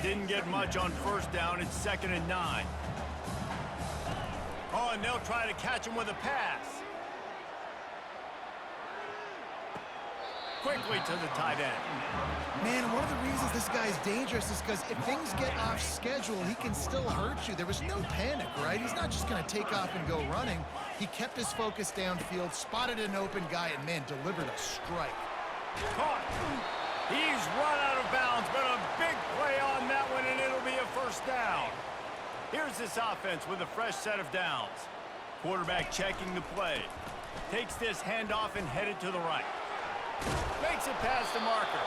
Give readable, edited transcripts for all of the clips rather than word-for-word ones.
Didn't get much on first down. It's 2nd and 9. Oh, and they'll try to catch him with a pass. Quickly to the tight end. Man, one of the reasons this guy's dangerous is because if things get off schedule, he can still hurt you. There was no panic, right? He's not just going to take off and go running. He kept his focus downfield, spotted an open guy, and, man, delivered a strike. Caught. He's run out of bounds, but a big play on that one, and it'll be a first down. Here's this offense with a fresh set of downs. Quarterback checking the play. Takes this handoff and headed to the right. Makes it past the marker.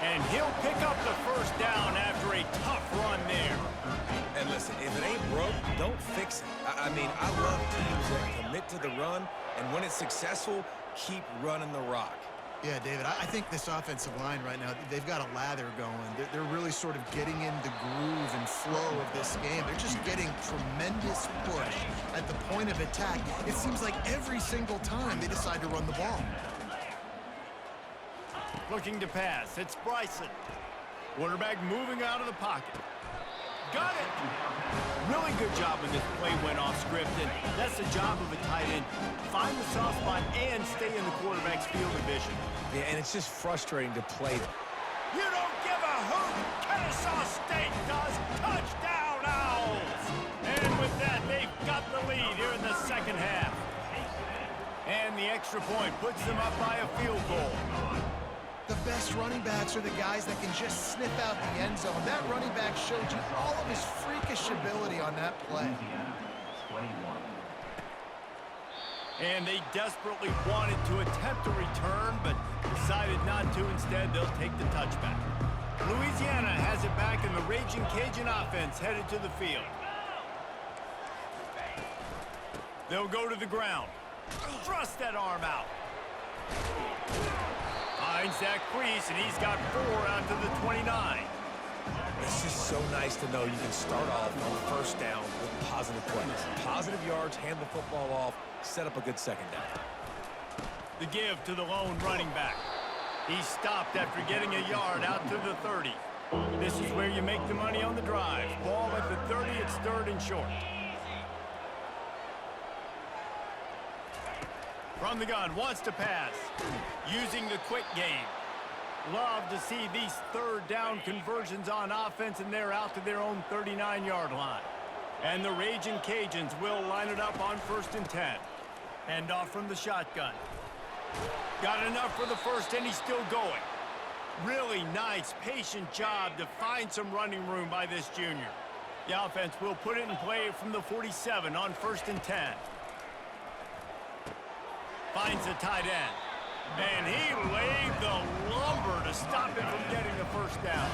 And he'll pick up the first down after a tough run there. And listen, if it ain't broke, don't fix it. I mean, I love teams that commit to the run, and when it's successful, keep running the rock. Yeah, David, I think this offensive line right now, they've got a lather going. They're really sort of getting in the groove and flow of this game. They're just getting tremendous push at the point of attack. It seems like every single time they decide to run the ball. Looking to pass. It's Bryson. Quarterback moving out of the pocket. Got it! Really good job when this play went off script, and that's the job of a tight end. Find the soft spot and stay in the quarterback's field of vision. Yeah, and it's just frustrating to play. You don't give a hoot! Kennesaw State does! Touchdown, Owls! And with that, they've got the lead here in the second half. And the extra point puts them up by a field goal. The best running backs are the guys that can just sniff out the end zone. That running back showed you all of his freakish ability on that play. And they desperately wanted to attempt a return, but decided not to. Instead, they'll take the touchback. Louisiana has it back, and the Raging Cajun offense headed to the field. They'll go to the ground. Thrust that arm out. Finds Zach Priest, and he's got 4 out to the 29. It's just so nice to know you can start off on first down with positive plays. Positive yards, hand the football off, set up a good second down. The give to the lone running back. He stopped after getting a yard out to the 30. This is where you make the money on the drive. Ball at the 30, it's 3rd and short. From the gun, wants to pass. Using the quick game. Love to see these 3rd down conversions on offense, and they're out to their own 39-yard line. And the Raging Cajuns will line it up on 1st and 10. Hand off from the shotgun. Got enough for the first, and he's still going. Really nice, patient job to find some running room by this junior. The offense will put it in play from the 47 on 1st and 10. Finds the tight end. And he laid the lumber to stop him from getting the first down.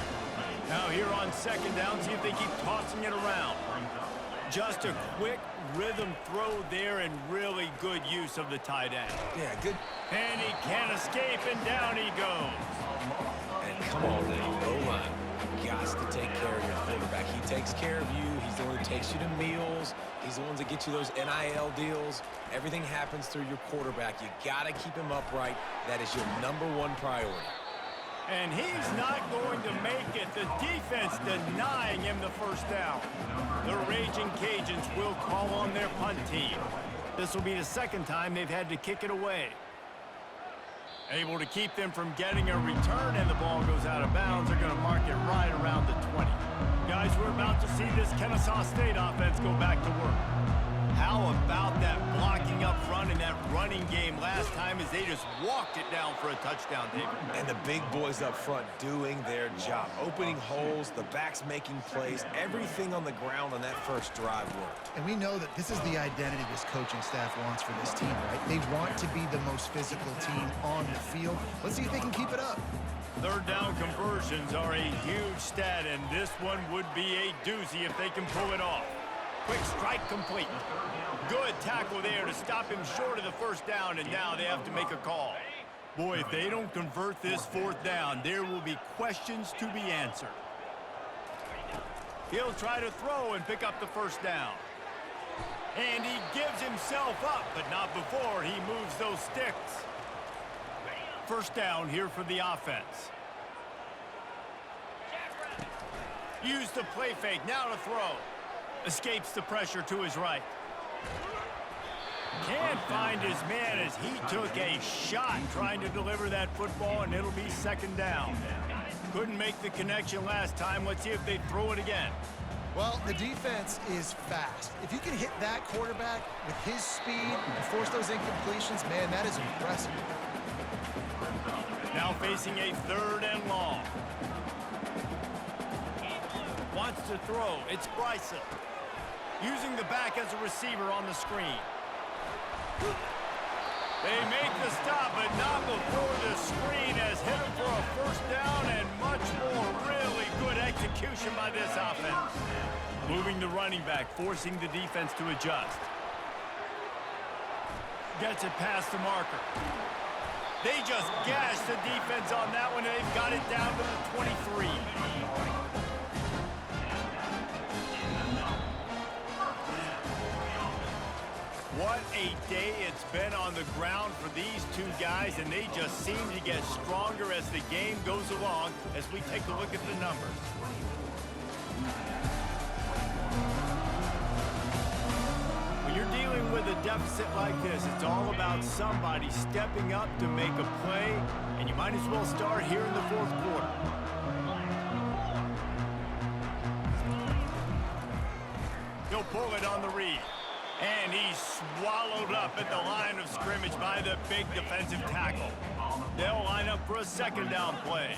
Now here on 2nd down, see if they keep tossing it around. Just a quick rhythm throw there, and really good use of the tight end. Yeah, good. And he can't escape, and down he goes. And come on, Dave, O-line. You got to take care of your quarterback. He takes care of you. He's the one that takes you to meals. He's the one that gets you those NIL deals. Everything happens through your quarterback. You got to keep him upright. That is your #1 priority. And he's not going to make it. The defense denying him the first down. The Raging Cajuns will call on their punt team. This will be the 2nd time they've had to kick it away. Able to keep them from getting a return, and the ball goes out of bounds. They're going to mark it right around the 20. Guys, we're about to see this Kennesaw State offense go back to work. How about that blocking up front in that running game last time as they just walked it down for a touchdown, David? And the big boys up front doing their job. Opening holes, the backs making plays, everything on the ground on that first drive worked. And we know that this is the identity this coaching staff wants for this team, right? They want to be the most physical team on the field. Let's see if they can keep it up. 3rd down conversions are a huge stat, and this one would be a doozy if they can pull it off. Quick strike complete. Good tackle there to stop him short of the first down, and now they have to make a call. Boy, if they don't convert this 4th down, there will be questions to be answered. He'll try to throw and pick up the first down. And he gives himself up, but not before he moves those sticks. First down here for the offense. Use the play fake, now to throw. Escapes the pressure to his right. Can't find his man as he took a shot trying to deliver that football, and it'll be second down. Couldn't make the connection last time. Let's see if they throw it again. Well, the defense is fast. If you can hit that quarterback with his speed and force those incompletions, man, that is impressive. Now facing a third and long. Wants to throw. It's Bryson. Using the back as a receiver on the screen. They make the stop, but not before the screen has hit him for a first down and much more. Really good execution by this offense. Moving the running back, forcing the defense to adjust. Gets it past the marker. They just gashed the defense on that one, and they've got it down to the 23. What a day it's been on the ground for these two guys, and they just seem to get stronger as the game goes along as we take a look at the numbers. When you're dealing with a deficit like this, it's all about somebody stepping up to make a play, and you might as well start here in the fourth quarter. He'll pull it on the read. And he's swallowed up at the line of scrimmage by the big defensive tackle. They'll line up for a second down play.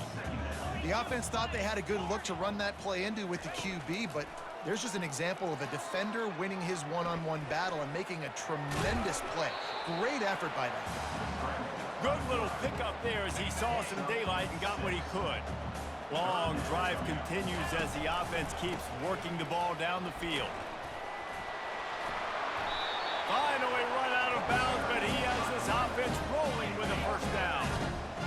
The offense thought they had a good look to run that play into with the QB, but there's just an example of a defender winning his one-on-one battle and making a tremendous play. Great effort by that guy. Good little pickup there as he saw some daylight and got what he could. Long drive continues as the offense keeps working the ball down the field. Finally run out of bounds, but he has this offense rolling with a first down.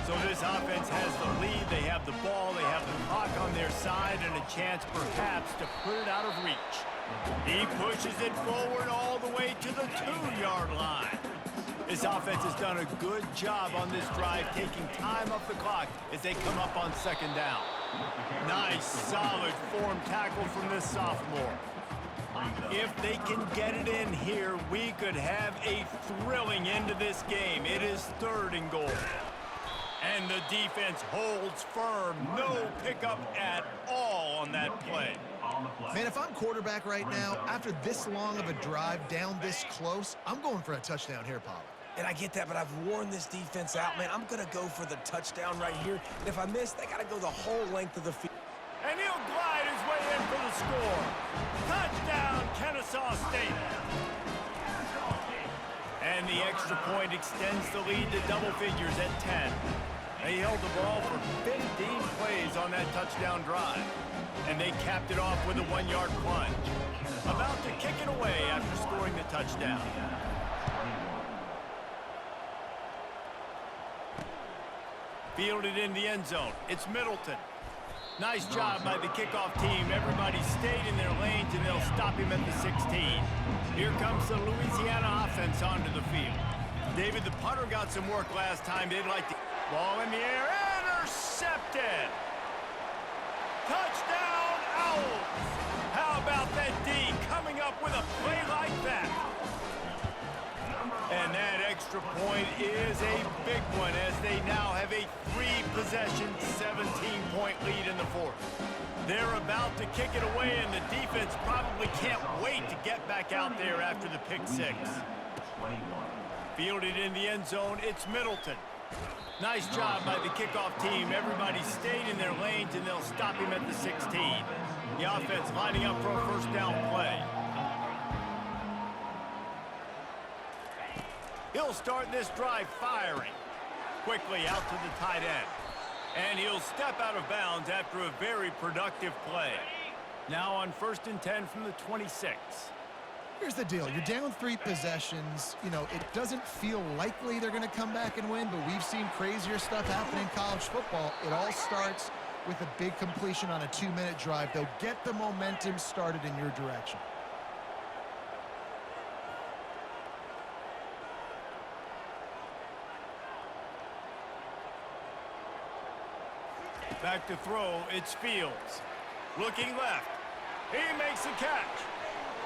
So this offense has the lead. They have the ball. They have the clock on their side and a chance perhaps to put it out of reach. He pushes it forward all the way to the 2-yard line. This offense has done a good job on this drive, taking time off the clock as they come up on second down. Nice, solid form tackle from this sophomore. If they can get it in here, we could have a thrilling end to this game. It is third and goal. And the defense holds firm. No pickup at all on that play. Man, if I'm quarterback right now, after this long of a drive down this close, I'm going for a touchdown here, Pollard. And I get that, but I've worn this defense out, man. I'm going to go for the touchdown right here. And if I miss, they got to go the whole length of the field. And he'll glide his way in for the score. Touchdown, Kennesaw State. And the extra point extends the lead to double figures at 10. They held the ball for 15 plays on that touchdown drive. And they capped it off with a 1-yard plunge. About to kick it away after scoring the touchdown. Fielded in the end zone. It's Middleton. Nice job by the kickoff team. Everybody stayed in their lanes, and they'll stop him at the 16. Here comes the Louisiana offense onto the field. David, the punter got some work last time. They'd like to... Ball in the air. Intercepted. Touchdown, Owls. How about that D coming up with a play like that? And that extra point is a big one as they now have a 3-possession, 17-point lead in the fourth. They're about to kick it away, and the defense probably can't wait to get back out there after the pick six. Fielded in the end zone, it's Middleton. Nice job by the kickoff team. Everybody stayed in their lanes, and they'll stop him at the 16. The offense lining up for a first down play. He'll start this drive firing. Quickly out to the tight end. And he'll step out of bounds after a very productive play. Now on 1st and 10 from the 26. Here's the deal. You're down 3 possessions. You know, it doesn't feel likely they're going to come back and win, but we've seen crazier stuff happen in college football. It all starts with a big completion on a 2-minute drive. They'll get the momentum started in your direction. Back to throw, it's Fields. Looking left. He makes the catch.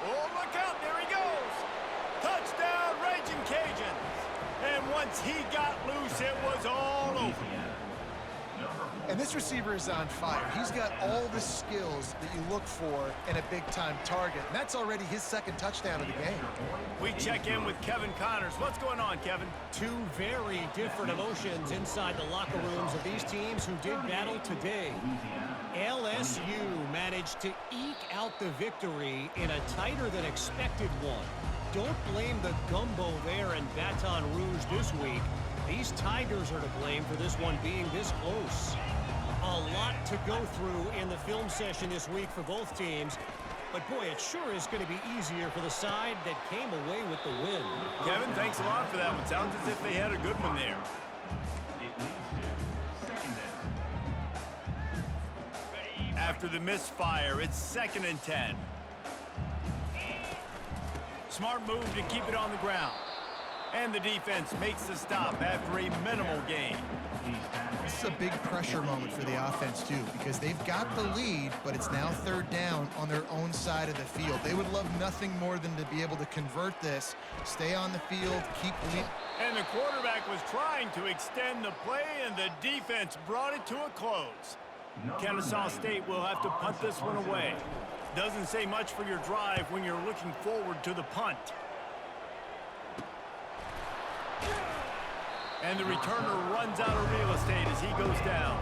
Oh, look out. There he goes. Touchdown, Raging Cajuns. And once he got loose, it was all over. And this receiver is on fire. He's got all the skills that you look for in a big-time target. And that's already his second touchdown of the game. We check in with Kevin Connors. What's going on, Kevin? Two very different emotions inside the locker rooms of these teams who did battle today. LSU managed to eke out the victory in a tighter than expected one. Don't blame the gumbo there in Baton Rouge this week. These Tigers are to blame for this one being this close. A lot to go through in the film session this week for both teams. But, boy, it sure is going to be easier for the side that came away with the win. Kevin, thanks a lot for that one. Sounds as if they had a good one there. After the misfire, it's 2nd and 10. Smart move to keep it on the ground. And the defense makes the stop after a minimal gain. This is a big pressure moment for the offense, too, because they've got the lead, but it's now 3rd down on their own side of the field. They would love nothing more than to be able to convert this, stay on the field, keep lead. And the quarterback was trying to extend the play, and the defense brought it to a close. Kennesaw State will have to punt this one away. Doesn't say much for your drive when you're looking forward to the punt. And the returner runs out of real estate as he goes down.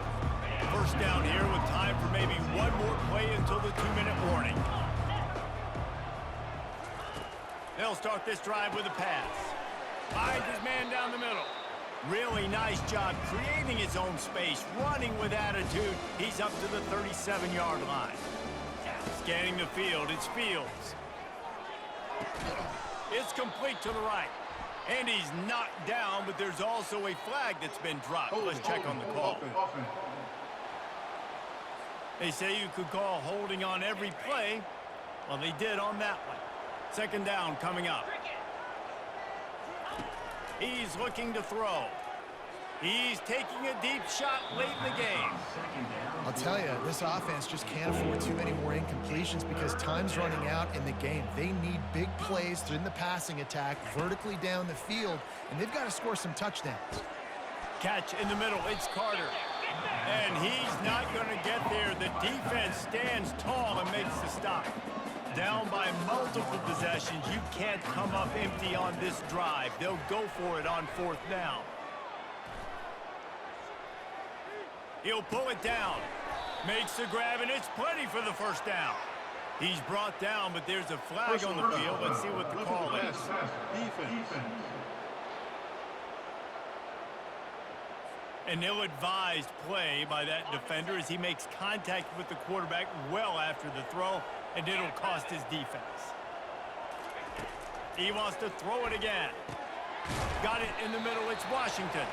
First down here with time for maybe one more play until the 2-minute warning. They'll start this drive with a pass. Finds his man down the middle. Really nice job creating his own space, running with attitude. He's up to the 37-yard line. Scanning the field, it's Fields. It's complete to the right. And he's knocked down, but there's also a flag that's been dropped. Let's check on the call. They say you could call holding on every play. Well, they did on that one. 2nd down coming up. He's looking to throw. He's taking a deep shot late in the game. I'll tell you, this offense just can't afford too many more incompletions because time's running out in the game. They need big plays in the passing attack, vertically down the field, and they've got to score some touchdowns. Catch in the middle, it's Carter. And he's not going to get there. The defense stands tall and makes the stop. Down by multiple possessions, you can't come up empty on this drive. They'll go for it on 4th down. He'll pull it down. Makes the grab, and it's plenty for the 1st down. He's brought down, but there's a flag on the field. Let's see what the call is. An ill-advised play by that defender as he makes contact with the quarterback well after the throw, and it'll cost his defense. He wants to throw it again. Got it in the middle. It's Washington.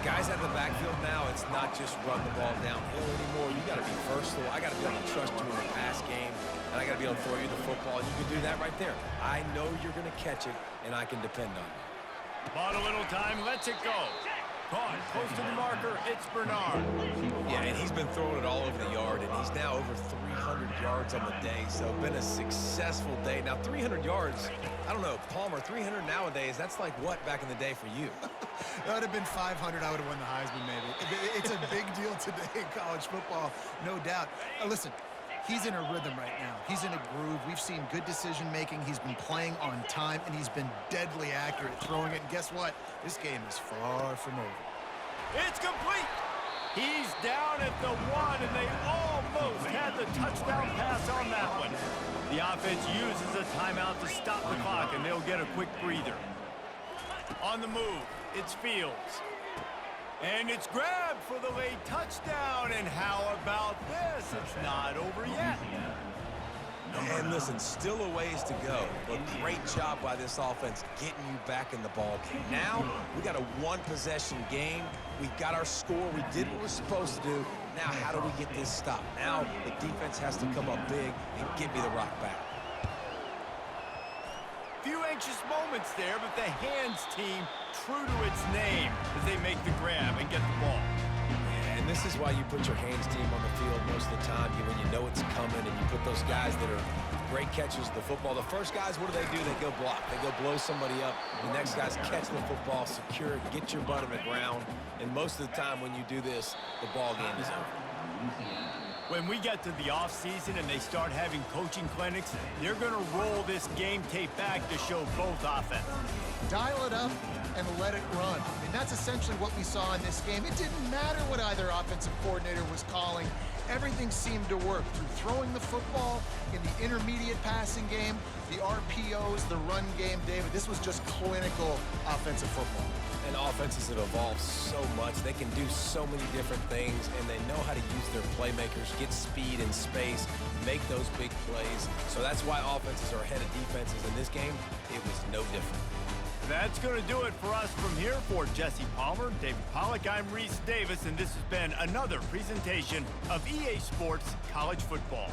Guys at the backfield now, it's not just run the ball downhill anymore. You got to be versatile. I got to be able to trust you in the pass game, and I got to be able to throw you the football. You can do that right there. I know you're going to catch it, and I can depend on you. Bought a little time, lets it go. Caught close to the marker, it's Bernard. Yeah, and he's been throwing it all over the yard, and he's now over 300 yards on the day, so been a successful day. Now, 300 yards, I don't know, Palmer, 300 nowadays, that's like what back in the day for you? That would have been 500. I would have won the Heisman, maybe. It's a big deal today in college football, no doubt. Listen, he's in a rhythm right now. He's in a groove. We've seen good decision-making. He's been playing on time, and he's been deadly accurate throwing it. And guess what? This game is far from over. It's complete. He's down at the 1, and they almost had the touchdown pass on that one. The offense uses a timeout to stop the clock, and they'll get a quick breather. On the move, it's Fields. And it's grabbed for the late touchdown. And how about this? It's not over yet. And listen, still a ways to go, but great job by this offense getting you back in the ball game. Now, we got a one-possession game. We got our score. We did what we're supposed to do. Now, how do we get this stopped? Now, the defense has to come up big and get me the rock back. Few anxious moments there, but the hands team true to its name as they make the grab and get the ball. And this is why you put your hands team on the field most of the time when you know it's with those guys that are great catchers of the football. The first guys, what do? They go block. They go blow somebody up. The next guys catch the football, secure it, get your butt on the ground. And most of the time when you do this, the ball game is over. When we get to the offseason and they start having coaching clinics, they're going to roll this game tape back to show both offenses. Dial it up and let it run. I mean, that's essentially what we saw in this game. It didn't matter what either offensive coordinator was calling. Everything seemed to work through throwing the football in the intermediate passing game, the RPOs, the run game. David, this was just clinical offensive football. And offenses have evolved so much. They can do so many different things, and they know how to use their playmakers, get speed and space, make those big plays. So that's why offenses are ahead of defenses in this game. It was no different. That's going to do it for us from here. For Jesse Palmer, David Pollack, I'm Reese Davis, and this has been another presentation of EA Sports College Football.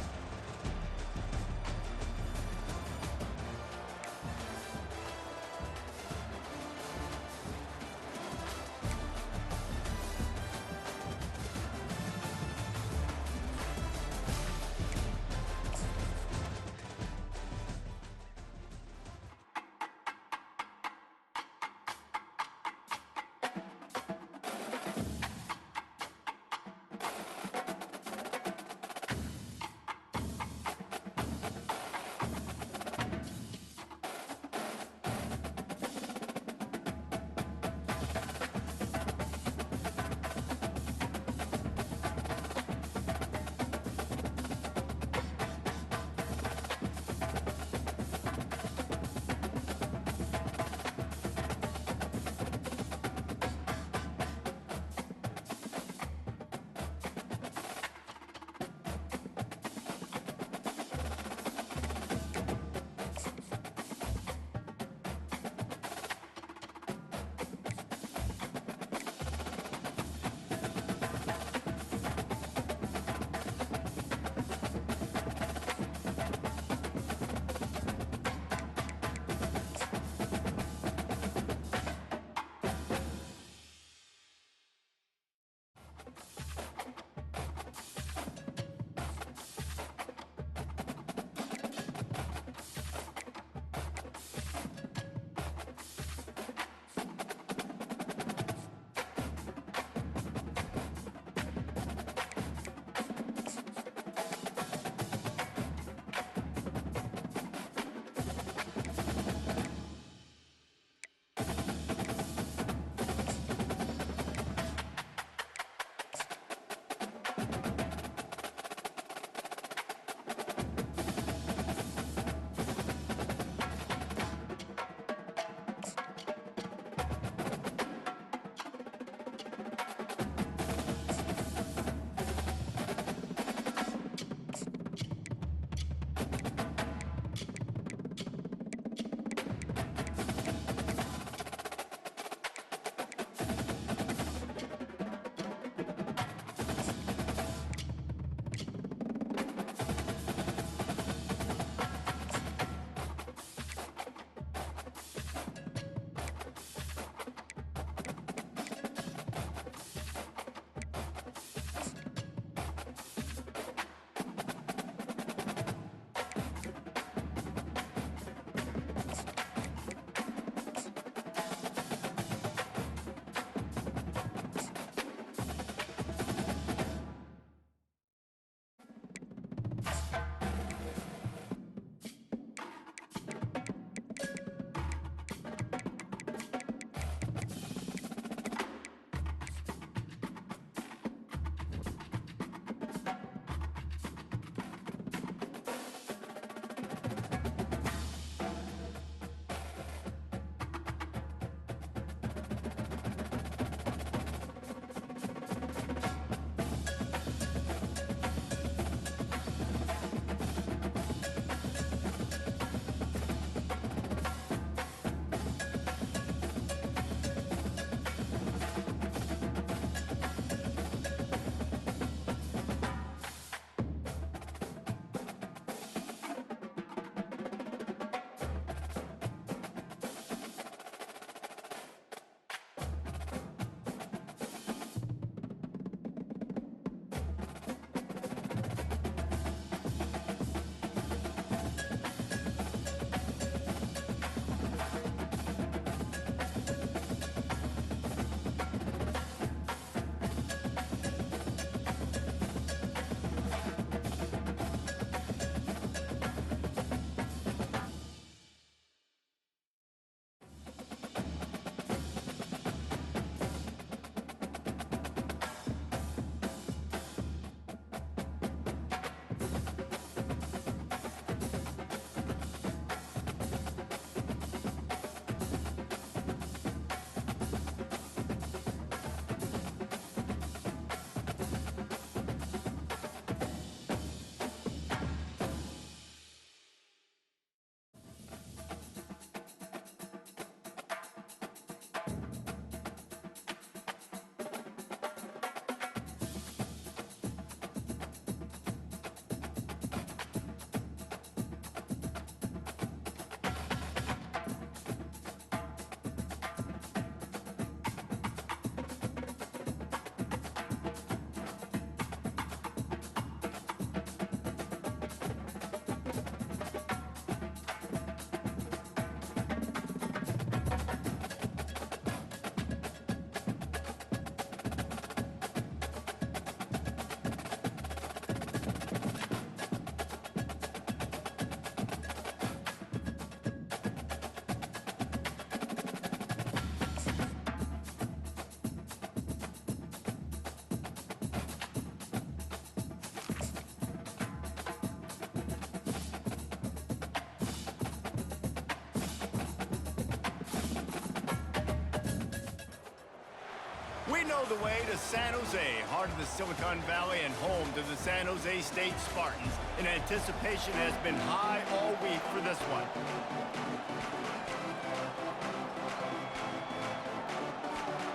They know the way to San Jose, heart of the Silicon Valley and home to the San Jose State Spartans. And anticipation has been high all week for this one.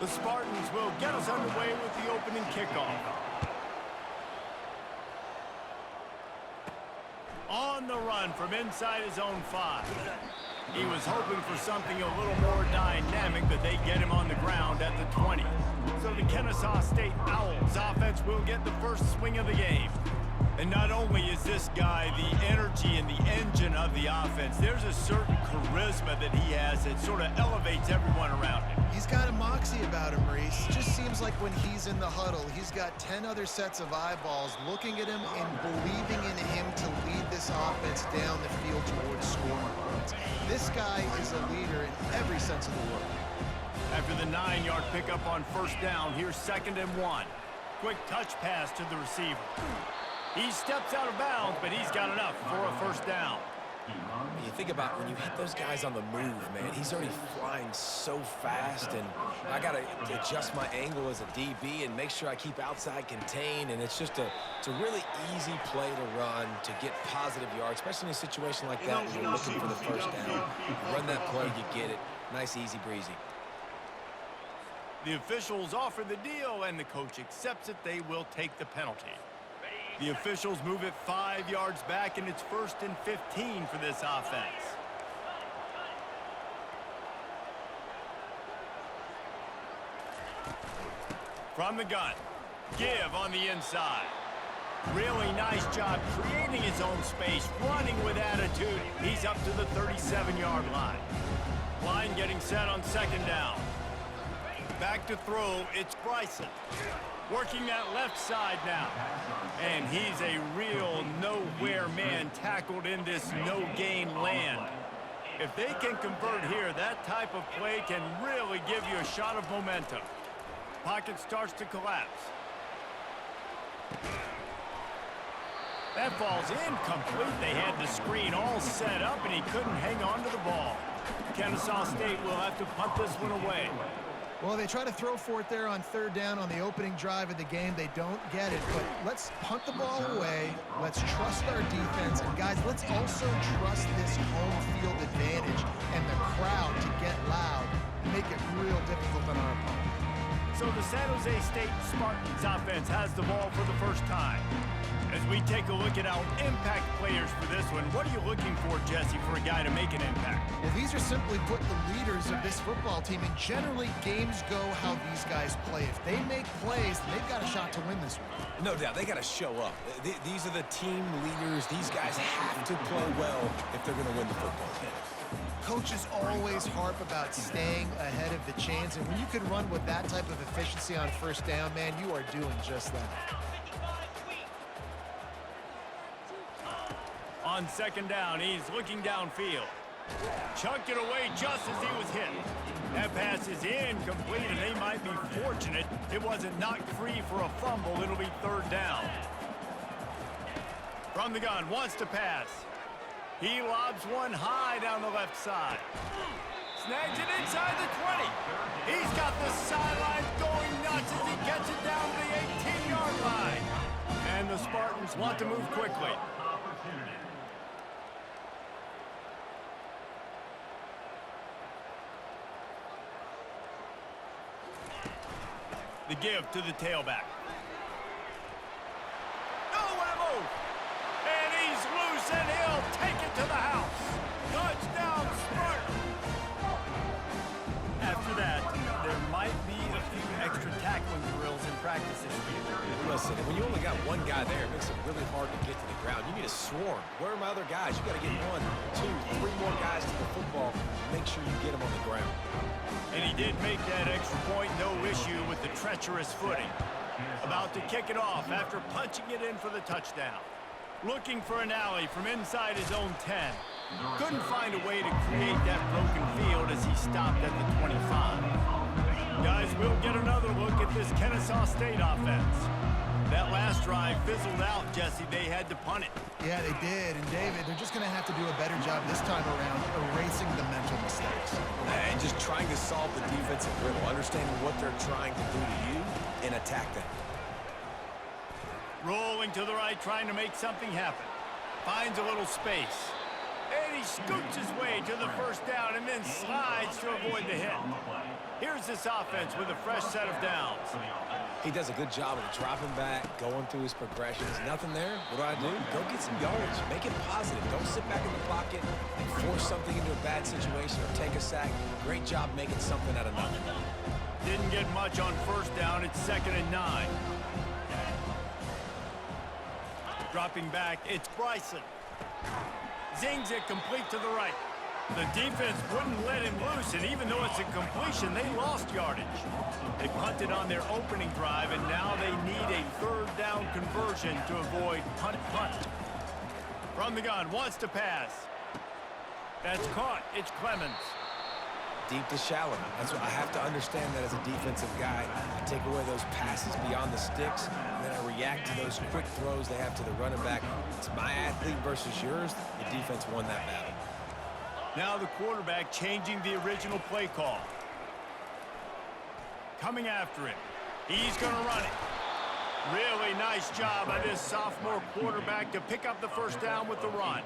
The Spartans will get us underway with the opening kickoff. On the run from inside his own 5. He was hoping for something a little more dynamic, but they get him on the ground at the 20. So the Kennesaw State Owls offense will get the first swing of the game. And not only is this guy the energy and the engine of the offense, there's a certain charisma that he has that sort of elevates everyone around him. He's got a moxie about him, Reese. It just seems like when he's in the huddle, he's got 10 other sets of eyeballs looking at him and believing in him to lead this offense down the field towards scoring points. This guy is a leader in every sense of the word. After the 9-yard pickup on first down, here's 2nd and 1. Quick touch pass to the receiver. He steps out of bounds, but he's got enough for a first down. You think about when you hit those guys on the move, man, he's already flying so fast, and I got to adjust my angle as a DB and make sure I keep outside contained, and it's a really easy play to run to get positive yards, especially in a situation like that when you're looking for the first down. You run that play, you get it. Nice, easy breezy. The officials offer the deal, and the coach accepts it. They will take the penalty. The officials move it 5 yards back, and it's 1st and 15 for this offense. From the gun, Give on the inside. Really nice job creating his own space, running with attitude. He's up to the 37-yard line. Line getting set on 2nd down. Back to throw, it's Bryson. Working that left side now. And he's a real nowhere man tackled in this no-gain land. If they can convert here, that type of play can really give you a shot of momentum. Pocket starts to collapse. That falls incomplete. They had the screen all set up, and he couldn't hang on to the ball. Kennesaw State will have to punt this one away. Well, they try to throw for it there on 3rd down on the opening drive of the game. They don't get it, but let's punt the ball away. Let's trust our defense. And, guys, let's also trust this home field advantage and the crowd to get loud and make it real difficult on our opponent. So the San Jose State Spartans offense has the ball for the first time. As we take a look at our impact players for this one, what are you looking for, Jesse, for a guy to make an impact? Well, these are simply put the leaders of this football team, and generally games go how these guys play. If they make plays, then they've got a shot to win this one. No doubt, they got to show up. These are the team leaders. These guys have to play well if they're going to win the football game. Coaches always harp about staying ahead of the chains, and when you can run with that type of efficiency on 1st down, man, you are doing just that. On 2nd down, he's looking downfield. Chucked it away just as he was hit. That pass is incomplete, and they might be fortunate it wasn't knocked free for a fumble. It'll be 3rd down. From the gun, wants to pass. He lobs one high down the left side. Snags it inside the 20. He's got the sidelines going nuts as he gets it down to the 18-yard line. And the Spartans want to move quickly. The give to the tailback. Oh, what a move! And he's loose, and he'll take it to the house. Touchdown, Spartans! After that, there might be a few extra tackling drills in practice this week. Listen, when you only got one guy there, it makes it really hard to get to the ground. You need a swarm. Where are my other guys? You got to get 1, 2, 3 more guys to the football. Make sure you get them on the ground. And he did make that extra point, no issue with the treacherous footing. About to kick it off after punching it in for the touchdown. Looking for an alley from inside his own 10. Couldn't find a way to create that broken field as he stopped at the 25. Guys, we'll get another look at this Kennesaw State offense. That last drive fizzled out, Jesse. They had to punt it. Yeah, they did. And, David, they're just going to have to do a better job this time around erasing the mental mistakes. And just trying to solve the defensive riddle, understanding what they're trying to do to you and attack them. Rolling to the right, trying to make something happen. Finds a little space. And he scoots his way to the first down and then slides to avoid the hit. Here's this offense with a fresh set of downs. He does a good job of dropping back, going through his progressions. Nothing there. What do? Go get some yardage. Make it positive. Don't sit back in the pocket and force something into a bad situation or take a sack. Great job making something out of nothing. Didn't get much on first down. It's 2nd and 9. Dropping back, it's Bryson. Zings it complete to the right. The defense wouldn't let him loose, and even though it's a completion, they lost yardage. They punted on their opening drive, and now they need a 3rd down conversion to avoid punt. From the gun, wants to pass. That's caught. It's Clemens. Deep to shallow. That's what I have to understand that as a defensive guy. I take away those passes beyond the sticks, and then I react to those quick throws they have to the running back. It's my athlete versus yours. The defense won that battle. Now the quarterback changing the original play call. Coming after him. He's going to run it. Really nice job by this sophomore quarterback to pick up the first down with the run.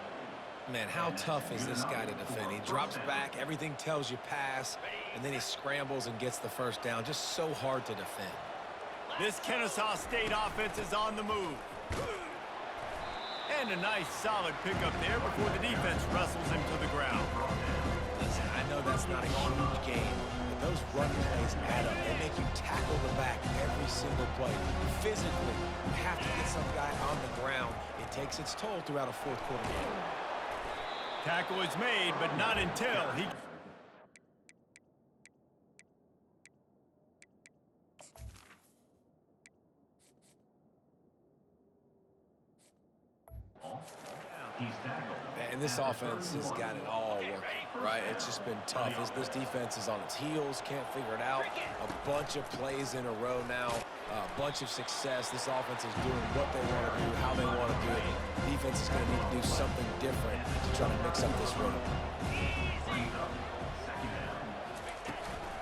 Man, how tough is this guy to defend? He drops back, everything tells you pass, and then he scrambles and gets the first down. Just so hard to defend. This Kennesaw State offense is on the move. And a nice solid pickup there before the defense wrestles him to the ground. Listen, I know that's not a huge game, but those run plays add up. They make you tackle the back every single play. Physically, you have to get some guy on the ground. It takes its toll throughout a 4th quarter game. Tackle is made, but not until he... And this offense has got it all working, right? It's just been tough. This defense is on its heels, can't figure it out. A bunch of plays in a row now, a bunch of success. This offense is doing what they want to do, how they want to do it. Defense is going to need to do something different to try to mix up this rhythm.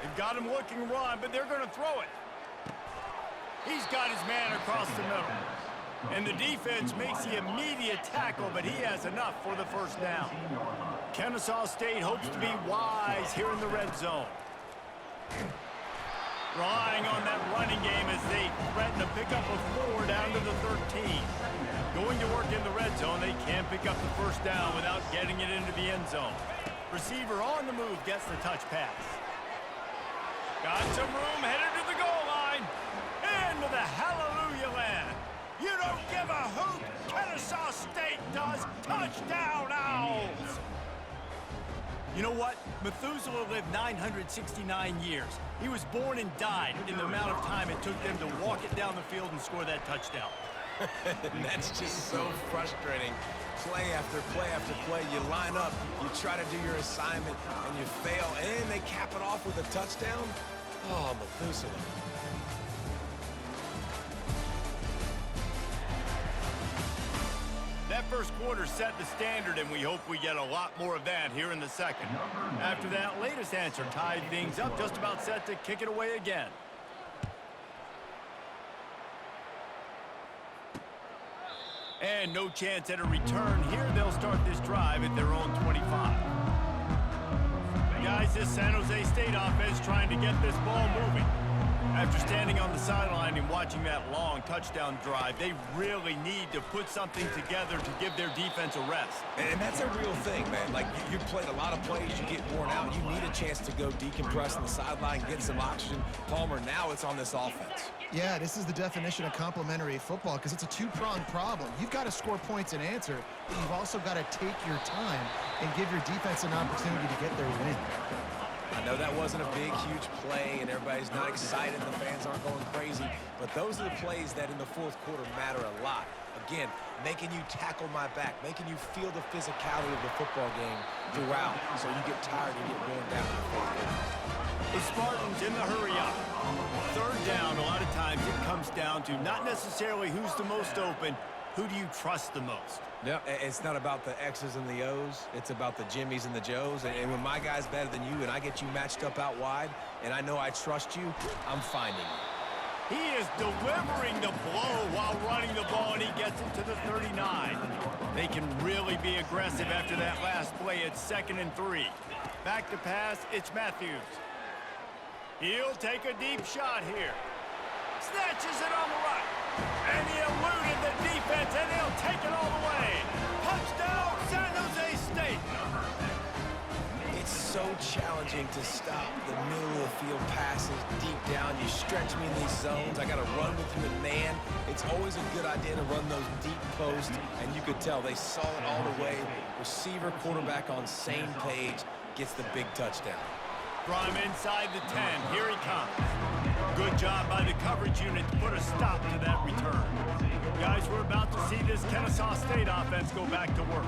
They've got him looking run, but they're going to throw it. He's got his man across the middle. And the defense makes the immediate tackle, but he has enough for the first down. Kennesaw State hopes to be wise here in the red zone. Relying on that running game as they threaten to pick up a 4 down to the 13. Going to work in the red zone, they can't pick up the first down without getting it into the end zone. Receiver on the move gets the touch pass. Got some room, headed to the goal line. Into the hallelujah land. You don't give a hoot. Kennesaw State does. Touchdown, Owls. You know what? Methuselah lived 969 years. He was born and died in the amount of time it took them to walk it down the field and score that touchdown. That's just so frustrating. Play after play after play. You line up, you try to do your assignment, and you fail, and they cap it off with a touchdown? Oh, Methuselah. That first quarter set the standard, and we hope we get a lot more of that here in the second. After that latest answer tied things up, just about set to kick it away again. And no chance at a return here. They'll start this drive at their own 25. Guys, this San Jose State offense trying to get this ball moving. After standing on the sideline and watching that long touchdown drive, they really need to put something together to give their defense a rest. And that's a real thing, man. Like, you played a lot of plays, you get worn out, you need a chance to go decompress on the sideline, get some oxygen. Palmer, now it's on this offense. Yeah, this is the definition of complementary football because it's a two-pronged problem. You've got to score points and answer, but you've also got to take your time and give your defense an opportunity to get their win. I know that wasn't a big, huge play, and everybody's not excited. The fans aren't going crazy. But those are the plays that in the fourth quarter matter a lot. again, making you tackle my back, making you feel the physicality of the football game throughout, so you get tired and get worn down in the fourth quarter. The Spartans in the hurry up. Third down, a lot of times it comes down to not necessarily who's the most open, who do you trust the most? Yep, it's not about the X's and the O's. It's about the Jimmys and the Joes. And when my guy's better than you and I get you matched up out wide and I know I trust you, I'm finding you. He is delivering the blow while running the ball, and he gets it to the 39. They can really be aggressive after that last play. It's 2nd and 3. Back to pass, it's Matthews. He'll take a deep shot here. Snatches it on the right. And he eluded the defense, and he'll take it all the way. Touchdown, San Jose State. It's so challenging to stop the middle of the field passes deep down. You stretch me in these zones. I got to run with you in man. It's always a good idea to run those deep posts, and you could tell they saw it all the way. Receiver, quarterback on same page, gets the big touchdown. From inside the 10, here he comes. Good job by the coverage unit to put a stop to that return. Guys, we're about to see this Kennesaw State offense go back to work.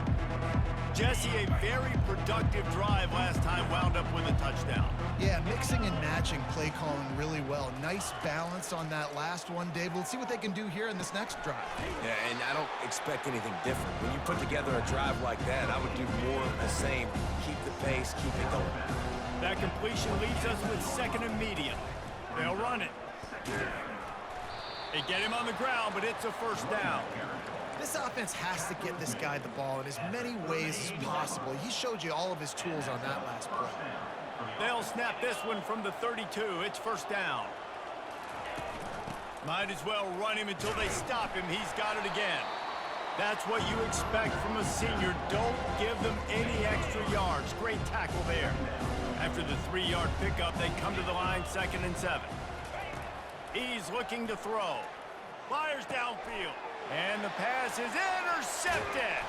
Jesse, a very productive drive last time, wound up with a touchdown. Yeah, mixing and matching play calling really well. Nice balance on that last one, Dave. Let's see what they can do here in this next drive. Yeah, and I don't expect anything different. When you put together a drive like that, I would do more of the same. Keep the pace, keep it going. That completion leaves us with 2nd and medium. They'll run it. They get him on the ground, but it's a first down. This offense has to get this guy the ball in as many ways as possible. He showed you all of his tools on that last play. They'll snap this one from the 32. It's first down. Might as well run him until they stop him. He's got it again. That's what you expect from a senior. Don't give them any extra yards. Great tackle there. After the 3-yard pickup, they come to the line 2nd and 7. He's looking to throw. Fires downfield. And the pass is intercepted.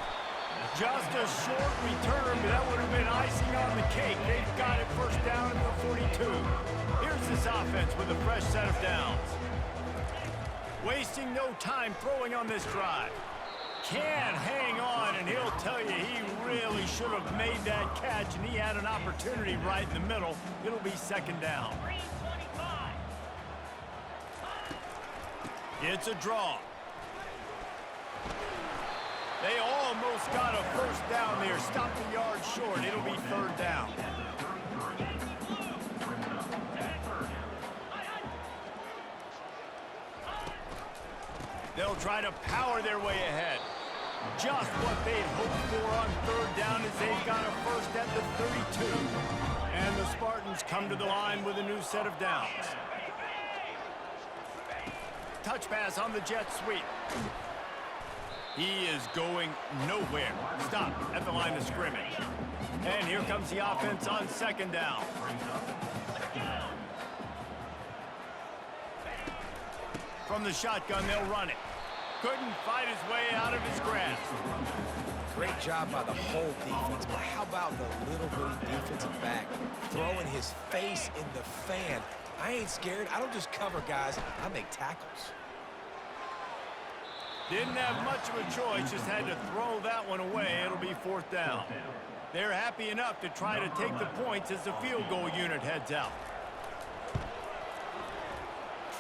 Just a short return, but that would have been icing on the cake. They've got it first down at the 42. Here's this offense with a fresh set of downs. Wasting no time throwing on this drive. Can hang on, and he'll tell you he really should have made that catch, and he had an opportunity right in the middle. It'll be 2nd down. It's a draw. They almost got a first down there. Stop the yard short. It'll be 3rd down. They'll try to power their way ahead. Just what they'd hoped for on 3rd down as they've got a first at the 32. And the Spartans come to the line with a new set of downs. Touch pass on the jet sweep. He is going nowhere. Stop at the line of scrimmage. And here comes the offense on 2nd down. From the shotgun, they'll run it. Couldn't fight his way out of his grasp. Great job by the whole defense, but how about the little bitty defensive back throwing his face in the fan? I ain't scared. I don't just cover guys. I make tackles. Didn't have much of a choice, just had to throw that one away. It'll be 4th down. They're happy enough to try to take the points as the field goal unit heads out.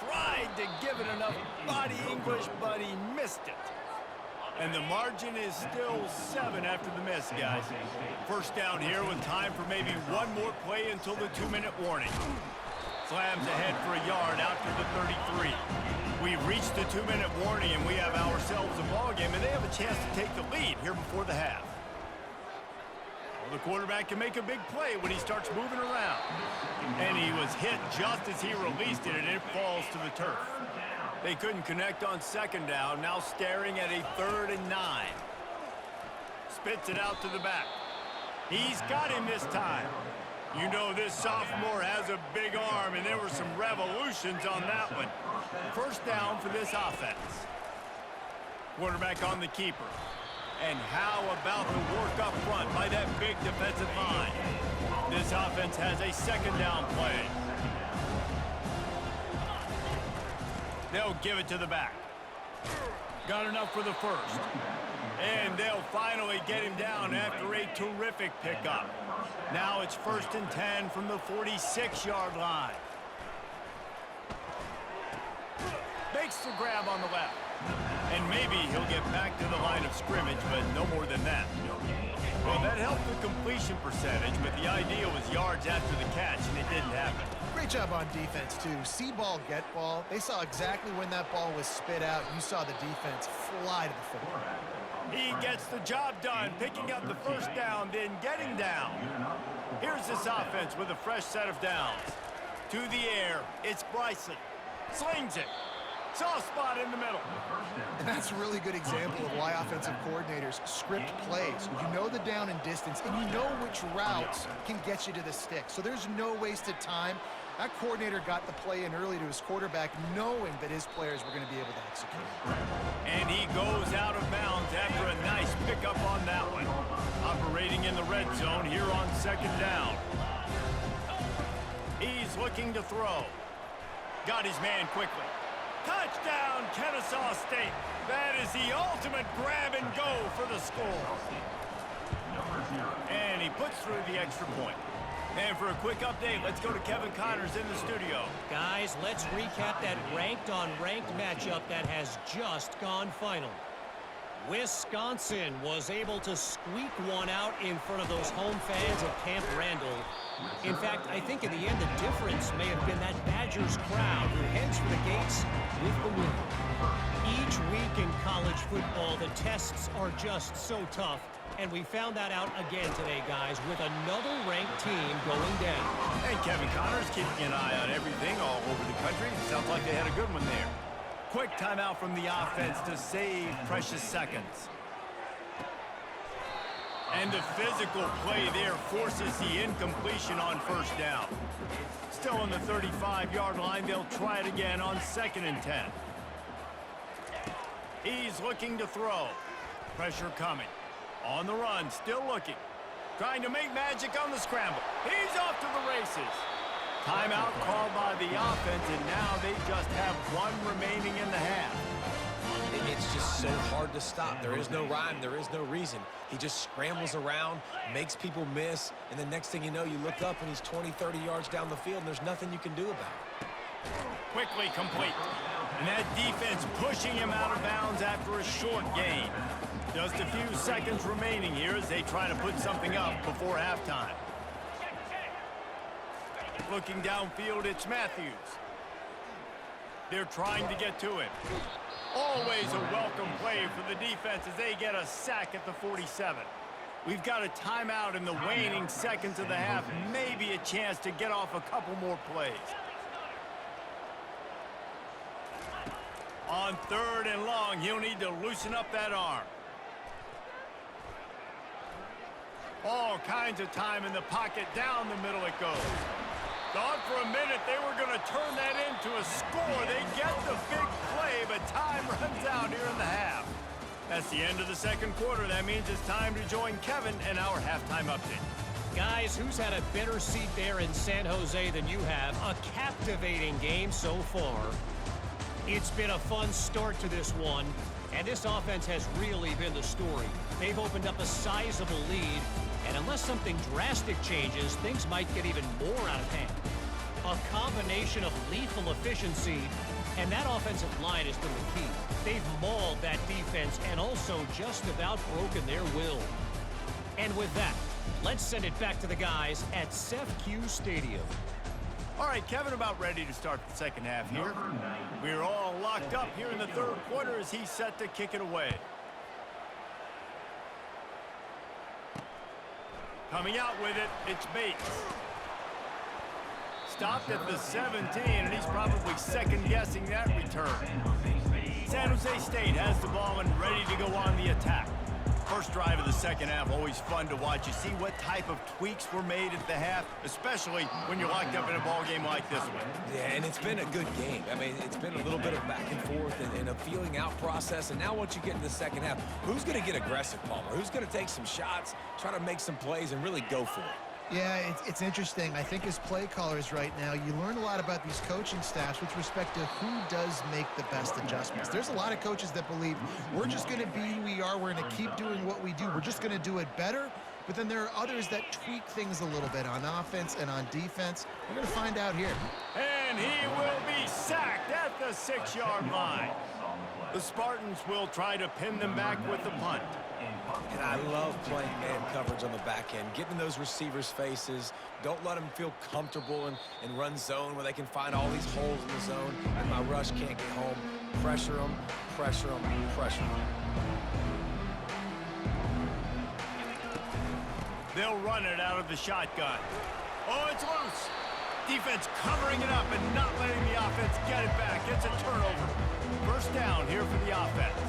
Tried to give it enough body English, but he missed it. And the margin is still 7 after the miss, guys. First down here with time for maybe one more play until the 2-minute warning. Slams ahead for a yard out to the 33. We've reached the 2-minute warning, and we have ourselves a ball game, and they have a chance to take the lead here before the half. Well, the quarterback can make a big play when he starts moving around. And he was hit just as he released it, and it falls to the turf. They couldn't connect on 2nd down, now staring at a 3rd and 9. Spits it out to the back. He's got him this time. You know this sophomore has a big arm, and there were some revolutions on that one. First down for this offense. Quarterback on the keeper. And how about the work up front by that big defensive line? This offense has a 2nd down play. They'll give it to the back. Got enough for the first. And they'll finally get him down after a terrific pickup. Now it's 1st and 10 from the 46-yard line. Makes the grab on the left. And maybe he'll get back to the line of scrimmage, but no more than that. Well, that helped the completion percentage, but the idea was yards after the catch, and it didn't happen. Great job on defense, too. See ball, get ball. They saw exactly when that ball was spit out. You saw the defense fly to the football. He gets the job done, picking up the first down, then getting down. Here's this offense with a fresh set of downs. To the air, it's Bryson. Slings it. Soft spot in the middle. And that's a really good example of why offensive coordinators script plays. You know the down and distance, and you know which routes can get you to the stick. So there's no wasted time. That coordinator got the play in early to his quarterback, knowing that his players were going to be able to execute. And he goes out of bounds after a nice pickup on that one. Operating in the red zone here on 2nd down. He's looking to throw. Got his man quickly. Touchdown, Kennesaw State. That is the ultimate grab and go for the score. And he puts through the extra point. And for a quick update, let's go to Kevin Connors in the studio. Guys, let's recap that ranked-on-ranked matchup that has just gone final. Wisconsin was able to squeak one out in front of those home fans at Camp Randall. In fact, I think in the end, the difference may have been that Badgers crowd who heads for the gates with the win. Each week in college football, the tests are just so tough, and we found that out again today, guys, with another ranked team going down. And Kevin Connors keeping an eye on everything all over the country. Sounds like they had a good one there. Quick timeout from the offense to save precious seconds. And the physical play there forces the incompletion on 1st down. Still on the 35-yard line, they'll try it again on 2nd and 10. He's looking to throw. Pressure coming. On the run, still looking. Trying to make magic on the scramble. He's off to the races. Timeout called by the offense, and now they just have one remaining in the half. It's just so hard to stop. There is no rhyme. There is no reason. He just scrambles around, makes people miss, and the next thing you know, you look up and he's 20, 30 yards down the field, and there's nothing you can do about it. Quickly complete. And that defense pushing him out of bounds after a short gain. Just a few seconds remaining here as they try to put something up before halftime. Looking downfield, it's Matthews. They're trying to get to him. Always a welcome play for the defense as they get a sack at the 47. We've got a timeout in the waning seconds of the half. Maybe a chance to get off a couple more plays. On 3rd and long, he'll need to loosen up that arm. All kinds of time in the pocket. Down the middle it goes. Thought for a minute they were going to turn that into a score. They get the big play, but time runs out here in the half. That's the end of the 2nd quarter. That means it's time to join Kevin in our halftime update. Guys, who's had a better seat there in San Jose than you have? A captivating game so far. It's been a fun start to this one, and this offense has really been the story. They've opened up a sizable lead, and unless something drastic changes, things might get even more out of hand. A combination of lethal efficiency, and that offensive line has been the key. They've mauled that defense and also just about broken their will. And with that, let's send it back to the guys at CEF Stadium. All right, Kevin, about ready to start the 2nd half here. We're all locked up here in the 3rd quarter as he's set to kick it away. Coming out with it, it's Bates. Stopped at the 17, and he's probably second-guessing that return. San Jose State has the ball and ready to go on the attack. First drive of the 2nd half, always fun to watch. You see what type of tweaks were made at the half, especially when you're locked up in a ball game like this one. Yeah, and it's been a good game. I mean, it's been a little bit of back and forth and a feeling out process. And now once you get in the 2nd half, who's going to get aggressive, Palmer? Who's going to take some shots, try to make some plays, and really go for it? Yeah, it's interesting. I think as play callers right now, you learn a lot about these coaching staffs with respect to who does make the best adjustments. There's a lot of coaches that believe we're just going to be who we are. We're going to keep doing what we do. We're just going to do it better. But then there are others that tweak things a little bit on offense and on defense. We're going to find out here. And he will be sacked at the 6-yard line. The Spartans will try to pin them back with the punt. And I love playing man coverage on the back end, getting in those receivers' faces. Don't let them feel comfortable in run zone where they can find all these holes in the zone and my rush can't get home. Pressure them, pressure them, pressure them. They'll run it out of the shotgun. Oh, it's loose. Defense covering it up and not letting the offense get it back. It's a turnover. First down here for the offense.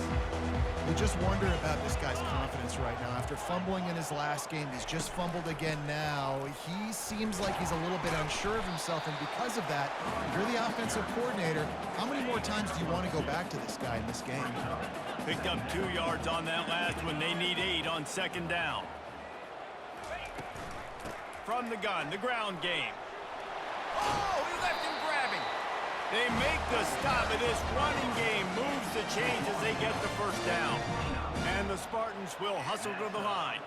We just wonder about this guy's confidence right now. After fumbling in his last game, he's just fumbled again now. He seems like he's a little bit unsure of himself, and because of that, if you're the offensive coordinator, how many more times do you want to go back to this guy in this game? Picked up 2 yards on that last one. They need 8 on second down. From the gun, the ground game. Oh, he left him grabbing. They make the stop, and this running game moves the chains as they get the first down. And the Spartans will hustle to the line.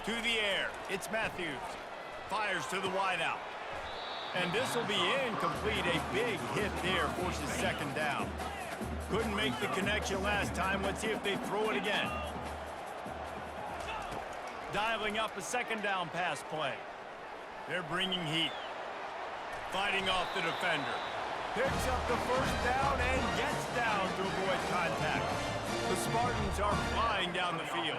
To the air, it's Matthews. Fires to the wideout. And this will be incomplete. A big hit there forces second down. Couldn't make the connection last time. Let's see if they throw it again. Dialing up a second down pass play. They're bringing heat. Fighting off the defender. Picks up the first down and gets down to avoid contact. The Spartans are flying down the field.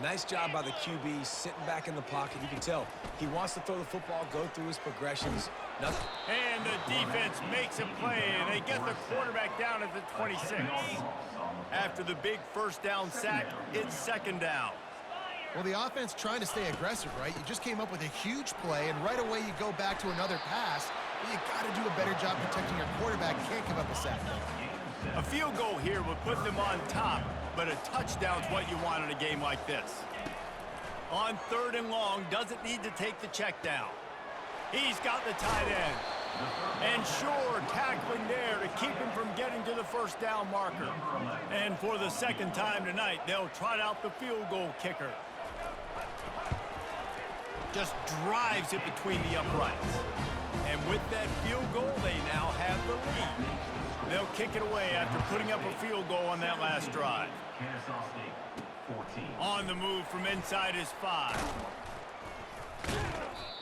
Nice job by the QB sitting back in the pocket. You can tell he wants to throw the football, go through his progressions. Nothing. And the defense makes a play, and they get the quarterback down at the 26. After the big first down sack, it's second down. Well, the offense trying to stay aggressive, right? You just came up with a huge play, and right away you go back to another pass. But you got to do a better job protecting your quarterback. You can't give up a sack. A field goal here would put them on top, but a touchdown's what you want in a game like this. On third and long, doesn't need to take the check down. He's got the tight end. And sure, tackling there to keep him from getting to the first down marker. And for the second time tonight, they'll trot out the field goal kicker. Just drives it between the uprights. And with that field goal, they now have the lead. They'll kick it away after putting up a field goal on that last drive. On the move from inside his 5.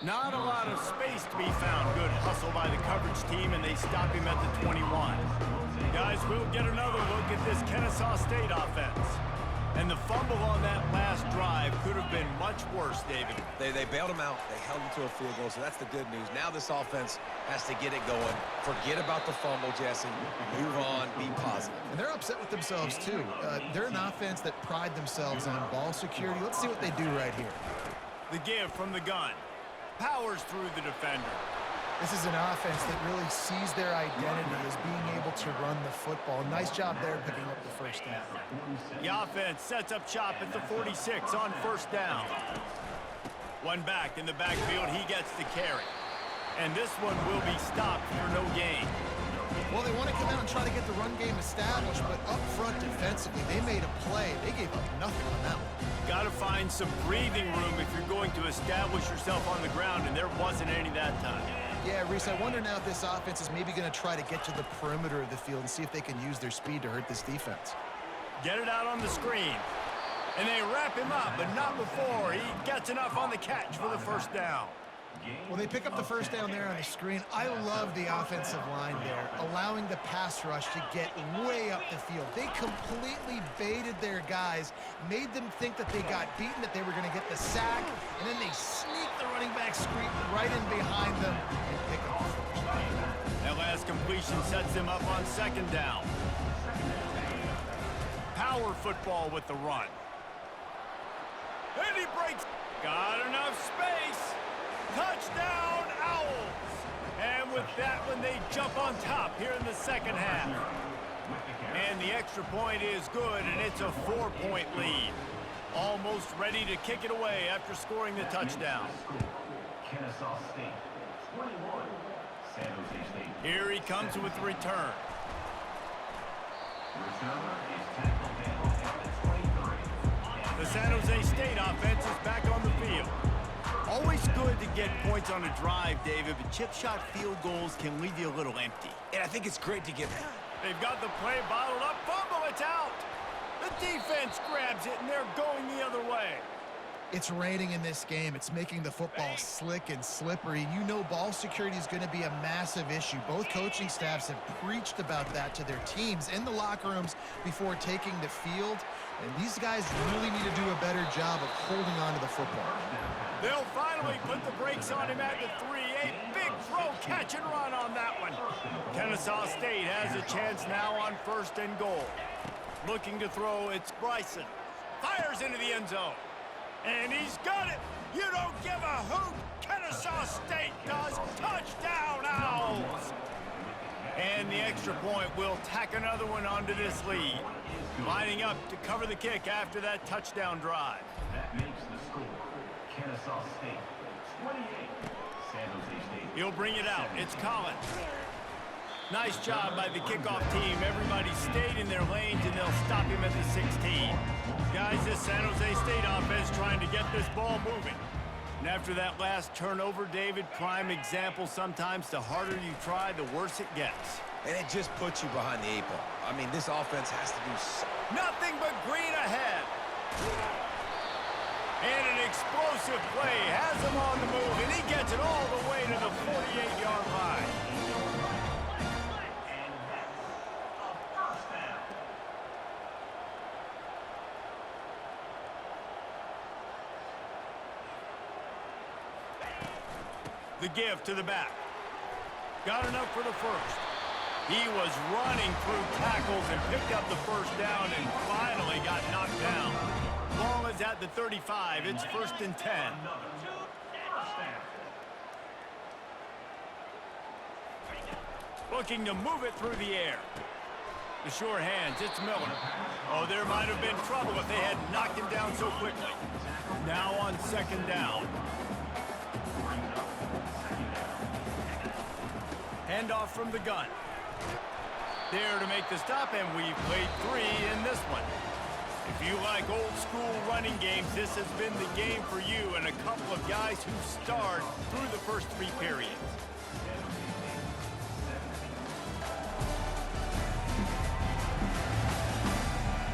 Not a lot of space to be found. Good hustle by the coverage team, and they stop him at the 21. Guys, we'll get another look at this Kennesaw State offense. And the fumble on that last drive could have been much worse, David. They bailed him out. They held him to a field goal, so that's the good news. Now this offense has to get it going. Forget about the fumble, Jesse. Move on. Be positive. And they're upset with themselves, too. They're an offense that pride themselves on ball security. Let's see what they do right here. The give from the gun. Powers through the defender. This is an offense that really sees their identity as being able to run the football. Nice job there picking up the first down. The offense sets up shop at the 46 on first down. One back in the backfield, he gets the carry. And this one will be stopped for no gain. Well, they want to come out and try to get the run game established, but up front defensively, they made a play. They gave up nothing on that one. Got to find some breathing room if you're going to establish yourself on the ground, and there wasn't any that time. Yeah, Reese, I wonder now if this offense is maybe going to try to get to the perimeter of the field and see if they can use their speed to hurt this defense. Get it out on the screen. And they wrap him up, but not before he gets enough on the catch for the first down. Well, they pick up the first down there on the screen. I love the offensive line there, allowing the pass rush to get way up the field. They completely baited their guys, made them think that they got beaten, that they were going to get the sack, and then they sneak the running back screen right in behind them and pick up the first down. That last completion sets them up on second down. Power football with the run. And he breaks. Got enough space. Touchdown, Owls! And with that one, they jump on top here in the second half. And the extra point is good, and it's a 4-point lead. Almost ready to kick it away after scoring the touchdown. Kennesaw State, 21, San Jose State. Here he comes with the return. Returner is tackled down at the 23. The San Jose State offense is back on the field. Always good to get points on a drive, David, but chip shot field goals can leave you a little empty. And I think it's great to get... They've got the play bottled up. Fumble, it's out. The defense grabs it, and they're going the other way. It's raining in this game. It's making the football slick and slippery. You know ball security is going to be a massive issue. Both coaching staffs have preached about that to their teams in the locker rooms before taking the field. And these guys really need to do a better job of holding on to the football. They'll finally put the brakes on him at the 3. A big throw, catch and run on that one. Kennesaw State has a chance now on 1st and goal. Looking to throw, it's Bryson. Fires into the end zone. And he's got it. You don't give a hoot. Kennesaw State does. Touchdown, Owls. And the extra point will tack another one onto this lead. Lining up to cover the kick after that touchdown drive. That makes the score. Kennesaw State, 28, San Jose State. He'll bring it out. It's Collins. Nice job by the kickoff team. Everybody stayed in their lanes, and they'll stop him at the 16. Guys, this San Jose State offense trying to get this ball moving. And after that last turnover, David, prime example, sometimes the harder you try, the worse it gets. And it just puts you behind the 8 ball. I mean, this offense has to do so... Nothing but green ahead. And an explosive play has him on the move, and he gets it all the way to the 48-yard line. The give to the back. Got enough for the first. He was running through tackles and picked up the first down and finally got knocked down. Ball is at the 35. It's 1st and 10. Looking to move it through the air. The sure hands, it's Miller. Oh, there might have been trouble if they had knocked him down so quickly. Now on 2nd down. Handoff from the gun. There to make the stop, and we've played 3 in this one. If you like old school running games, this has been the game for you and a couple of guys who starred through the first 3 periods.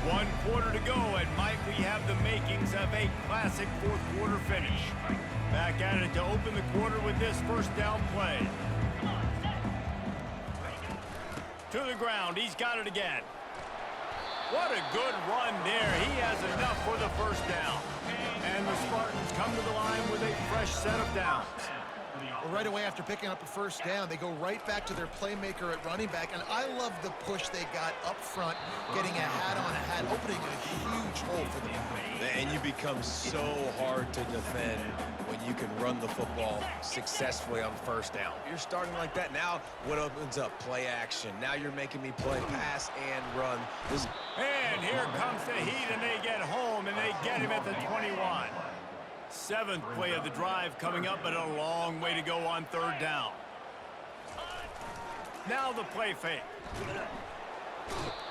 One quarter to go, and might we have the makings of a classic 4th quarter finish. Back at it to open the quarter with this first down play. To the ground, he's got it again. What a good run there. He has enough for the first down. And the Spartans come to the line with a fresh set of downs. Well, right away after picking up a first down, they go right back to their playmaker at running back. And I love the push they got up front, getting a hat on a hat, opening a huge hole for them. And you become so hard to defend when you can run the football successfully on 1st down. You're starting like that. Now what opens up? Play action. Now you're making me play pass and run. And here comes the heat, and they get home, and they get him at the 21. 7th play of the drive coming up, but a long way to go on 3rd down. Now the play fake.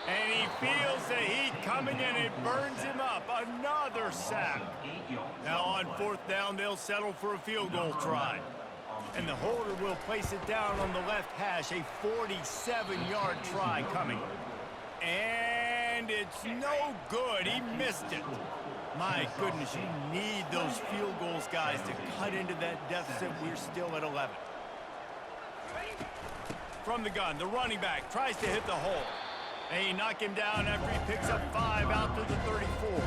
And he feels the heat coming, and it burns him up. Another sack. Now on 4th down, they'll settle for a field goal try. And the holder will place it down on the left hash. A 47-yard try coming. And it's no good. He missed it. My goodness, you need those field goals, guys, to cut into that deficit. We're still at 11. From the gun, the running back tries to hit the hole. They knock him down after he picks up 5 out to the 34.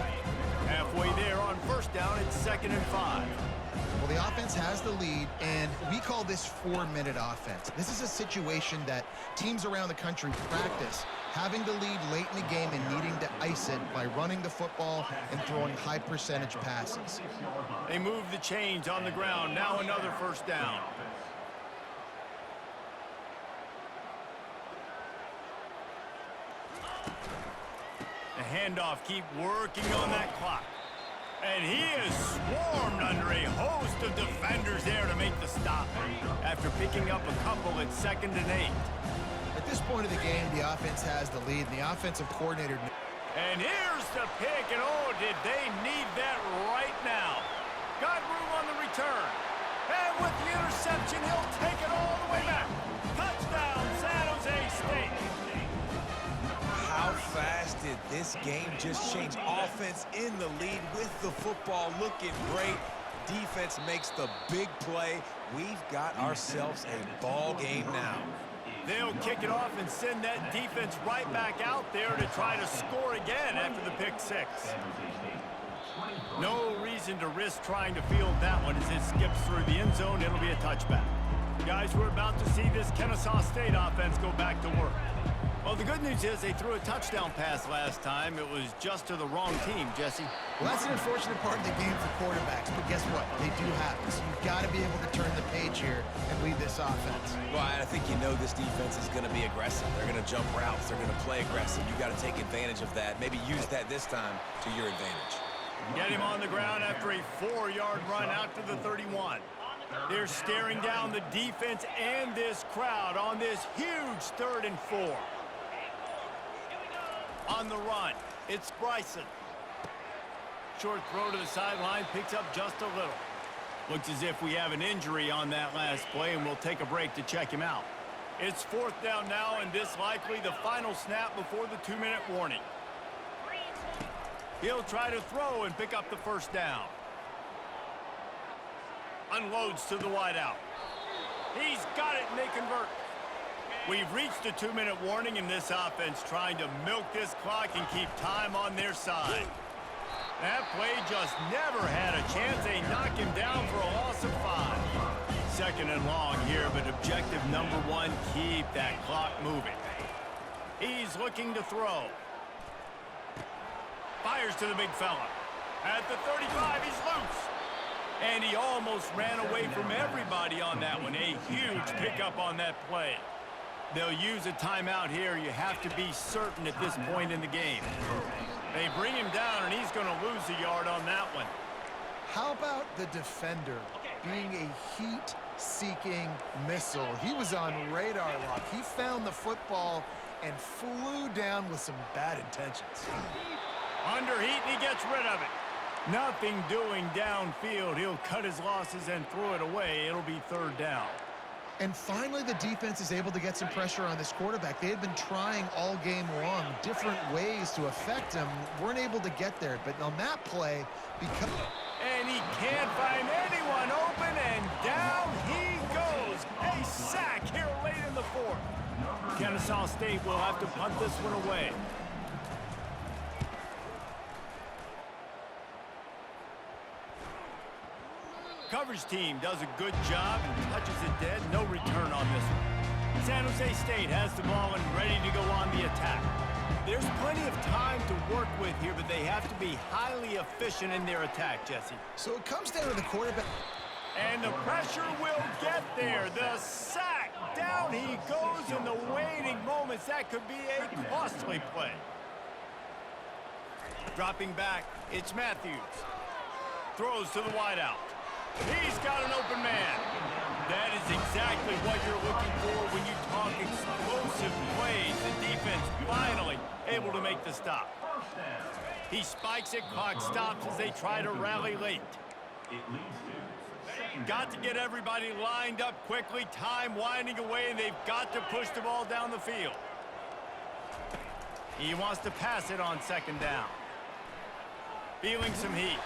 Halfway there on 1st down, it's 2nd and 5. Well, the offense has the lead, and we call this 4-minute offense. This is a situation that teams around the country practice, having the lead late in the game and needing to ice it by running the football and throwing high-percentage passes. They move the chains on the ground. Now another 1st down. The handoff, keep working on that clock. And he is swarmed under a host of defenders there to make the stop after picking up a couple at 2nd and 8. At this point of the game, the offense has the lead, and the offensive coordinator... And here's the pick, and oh, did they need that right now. Got room on the return. And with the interception, he'll take it all the way back. Touchdown, San Jose State. How fast did this game just change? Offense in the lead with the football, looking great. Defense makes the big play. We've got ourselves a ball game now. They'll kick it off and send that defense right back out there to try to score again after the pick 6. No reason to risk trying to field that one as it skips through the end zone. It'll be a touchback. Guys, we're about to see this Kennesaw State offense go back to work. Well, the good news is they threw a touchdown pass last time. It was just to the wrong team, Jesse. Well, that's an unfortunate part of the game for quarterbacks, but guess what? They do happen. So you've got to be able to turn the page here and lead this offense. Well, I think you know this defense is going to be aggressive. They're going to jump routes. They're going to play aggressive. You've got to take advantage of that. Maybe use that this time to your advantage. Get him on the ground after a 4-yard run out to the 31. They're staring down the defense and this crowd on this huge 3rd and 4. On the run, it's Bryson. Short throw to the sideline, picks up just a little. Looks as if we have an injury on that last play, and we'll take a break to check him out. It's 4th down now, and this likely the final snap before the 2-minute warning. He'll try to throw and pick up the 1st down. Unloads to the wideout. He's got it, and they convert. We've reached the 2-minute warning, and this offense trying to milk this clock and keep time on their side. That play just never had a chance. They knock him down for a loss of 5. 2nd and long here, but objective number 1, keep that clock moving. He's looking to throw. Fires to the big fella. At the 35, he's loose. And he almost ran away from everybody on that one. A huge pickup on that play. They'll use a timeout here. You have to be certain at this point in the game. They bring him down, and he's going to lose a yard on that one. How about the defender being a heat-seeking missile? He was on radar lock. He found the football and flew down with some bad intentions. Under heat, and he gets rid of it. Nothing doing downfield. He'll cut his losses and throw it away. It'll be 3rd down. And finally, the defense is able to get some pressure on this quarterback. They had been trying all game long different ways to affect him. Weren't able to get there. But on that play, because... And he can't find anyone open, and down he goes. A sack here late in the 4th. Kennesaw State will have to punt this one away. Coverage team does a good job and touches it dead. No return on this one. San Jose State has the ball and ready to go on the attack. There's plenty of time to work with here, but they have to be highly efficient in their attack, Jesse. So it comes down to the quarterback. And the pressure will get there. The sack. Down he goes in the waiting moments. That could be a costly play. Dropping back, it's Matthews. Throws to the wideout. He's got an open man. That is exactly what you're looking for when you talk explosive plays. The defense finally able to make the stop. He spikes it, clock stops as they try to rally late. Got to get everybody lined up quickly, time winding away, and they've got to push the ball down the field. He wants to pass it on 2nd down. Feeling some heat.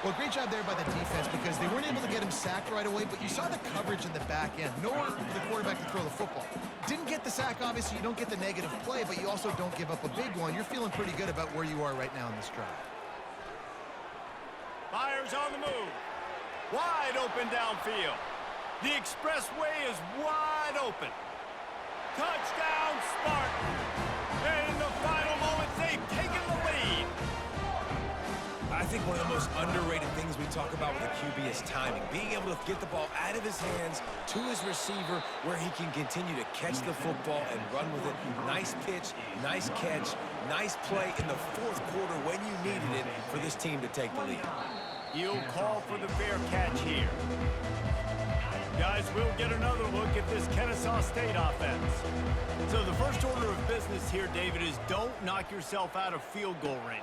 Well, great job there by the defense because they weren't able to get him sacked right away, but you saw the coverage in the back end. Nowhere for the quarterback to throw the football. Didn't get the sack, obviously. You don't get the negative play, but you also don't give up a big one. You're feeling pretty good about where you are right now in this drive. Fires on the move. Wide open downfield. The expressway is wide open. Touchdown, Spartan. And in the final moments, they've taken the lead. I think one of the most underrated things we talk about with a QB is timing. Being able to get the ball out of his hands to his receiver where he can continue to catch the football and run with it. Nice pitch, nice catch. Nice play in the fourth quarter when you needed it for this team to take the lead. He'll call for the fair catch here. Guys, we'll get another look at this Kennesaw State offense. So the first order of business here, David, is don't knock yourself out of field goal range.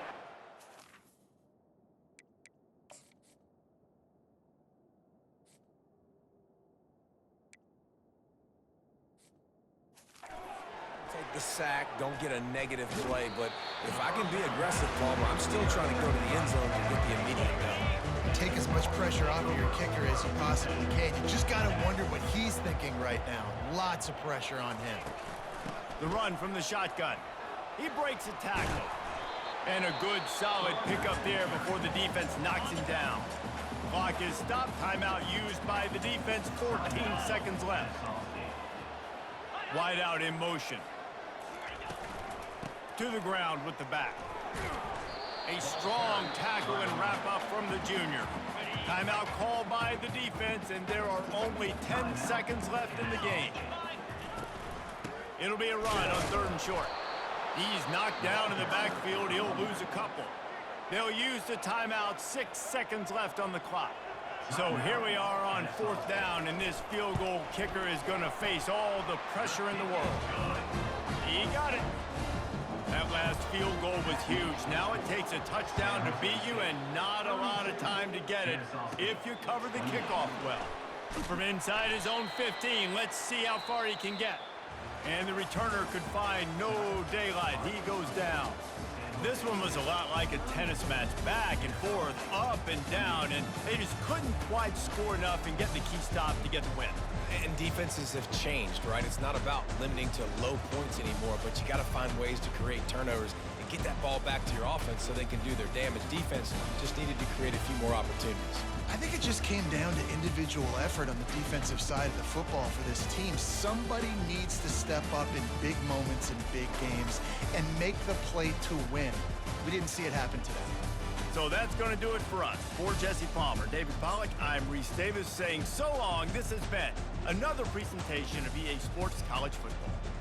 Take the sack, don't get a negative play, but if I can be aggressive, Palmer, I'm still trying to go to the end zone to get the immediate down. Take as much pressure off of your kicker as you possibly can. You just got to wonder what he's thinking right now. Lots of pressure on him. The run from the shotgun. He breaks a tackle. And a good, solid pickup there before the defense knocks him down. Clock is stopped. Timeout used by the defense. 14 seconds left. Wide out in motion. To the ground with the back. A strong tackle and wrap up from the junior. Timeout called by the defense, and there are only 10 seconds left in the game. It'll be a run on 3rd and short. He's knocked down in the backfield. He'll lose a couple. They'll use the timeout. 6 seconds left on the clock. So here we are on 4th down, and this field goal kicker is going to face all the pressure in the world. He got it. That last field goal was huge. Now it takes a touchdown to beat you and not a lot of time to get it if you cover the kickoff well. From inside his own 15, let's see how far he can get. And the returner could find no daylight. He goes down. This one was a lot like a tennis match, back and forth, up and down, and they just couldn't quite score enough and get the key stop to get the win. And defenses have changed, right? It's not about limiting to low points anymore, but you got to find ways to create turnovers and get that ball back to your offense so they can do their damage. Defense just needed to create a few more opportunities. I think it just came down to individual effort on the defensive side of the football for this team. Somebody needs to step up in big moments in big games and make the play to win. We didn't see it happen today. So that's going to do it for us. For Jesse Palmer, David Pollack, I'm Reese Davis saying so long. This has been another presentation of EA Sports College Football.